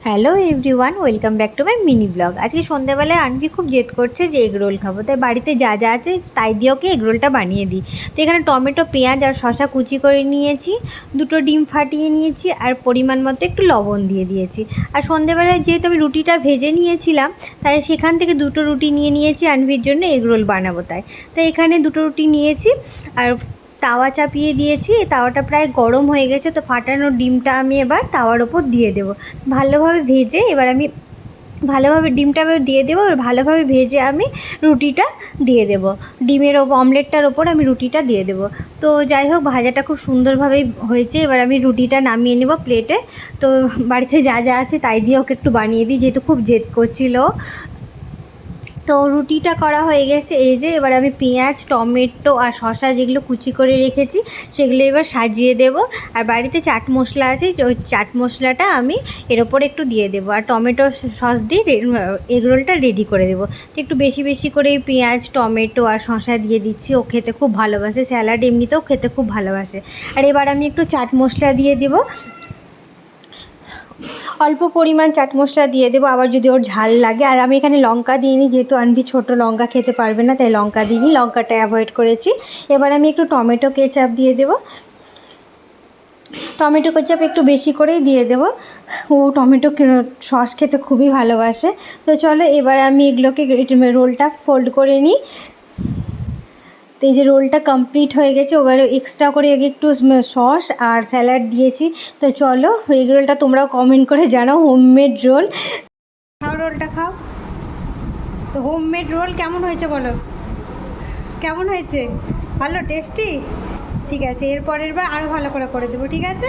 Hello everyone, welcome back to my mini blog. আজকে সন্ধ্যাবেলায় আনভি খুব জেদ করছে যে এগ রোল খাবো, তাই বাড়িতে যা যা আছে তাই দিয়ে ওকে এগ রোলটা বানিয়ে দিই। তো এখানে টমেটো, পেঁয়াজ আর শসা কুচি করে নিয়েছি, দুটো ডিম ফাটিয়ে নিয়েছি আর পরিমাণ মতো একটু লবণ দিয়ে দিয়েছি। আর সন্ধ্যাবেলায় যেহেতু আমি রুটিটা ভেজে নিয়েছিলাম, তাই সেখান থেকে দুটো রুটি নিয়ে নিয়েছি আনভির জন্য এগ রোল বানাবো। তাই এখানে দুটো রুটি নিয়েছি আর তাওয়া চাপিয়ে দিয়েছি। তাওয়াটা প্রায় গরম হয়ে গেছে, তো ফাটানো ডিমটা আমি এবার তাওয়ার ওপর দিয়ে দেবো ভালোভাবে ভেজে। এবার আমি ভালোভাবে ডিমটা দিয়ে দেবো, আর ভালোভাবে ভেজে আমি রুটিটা দিয়ে দেবো। ডিমের অমলেটটার ওপর আমি রুটিটা দিয়ে দেবো। তো যাই হোক, ভাজাটা খুব সুন্দরভাবেই হয়েছে। এবার আমি রুটিটা নামিয়ে নেব প্লেটে। তো বাড়িতে যা যা আছে তাই দিয়ে ওকে একটু বানিয়ে দিই, যেহেতু খুব জেদ করছিল। তো রুটিটা করা হয়ে গেছে। এই যে এবার আমি পেঁয়াজ, টমেটো আর শসা যেগুলো কুচি করে রেখেছি সেগুলো এবার সাজিয়ে দেব। আর বাড়িতে চাট মশলা আছে, ওই চাট মশলাটা আমি এর ওপর একটু দিয়ে দেবো, আর টমেটো সস দিয়ে এগরোলটা রেডি করে দেবো। তো একটু বেশি বেশি করে পেঁয়াজ, টমেটো আর শসা দিয়ে দিচ্ছি। ও খেতে খুব ভালোবাসে, স্যালাড এমনিতেও খেতে খুব ভালোবাসে। আর এবার আমি একটু চাট মশলা দিয়ে দেবো, অল্প পরিমাণ চাট মশলা দিয়ে দেবো, আবার যদি ওর ঝাল লাগে। আর আমি এখানে লঙ্কা দিইনি, যেহেতু আনভি ছোটো লঙ্কা খেতে পারবে না, তাই লঙ্কা দিইনি, লঙ্কাটা অ্যাভয়েড করেছি। এবার আমি একটু টমেটো কেচাপ দিয়ে দেবো, টমেটো কেচাপ একটু বেশি করেই দিয়ে দেবো। ও টমেটো সস খেতে খুবই ভালোবাসে। তো চলো এবার আমি এগুলোকে রোলটা ফোল্ড করে নিই। তো এই যে রোলটা কমপ্লিট হয়ে গেছে। এবার এক্সট্রা করে একটু সস আর স্যালাড দিয়েছি। তো চলো, এগ রোলটা তোমরাও কমেন্ট করে জানাও, হোমমেড রোল খাও, রোলটা খাও। তো হোমমেড রোল কেমন হয়েছে বলো, কেমন হয়েছে? ভালো, টেস্টি? ঠিক আছে, এরপরের বার আরও ভালো করে দেবো, ঠিক আছে?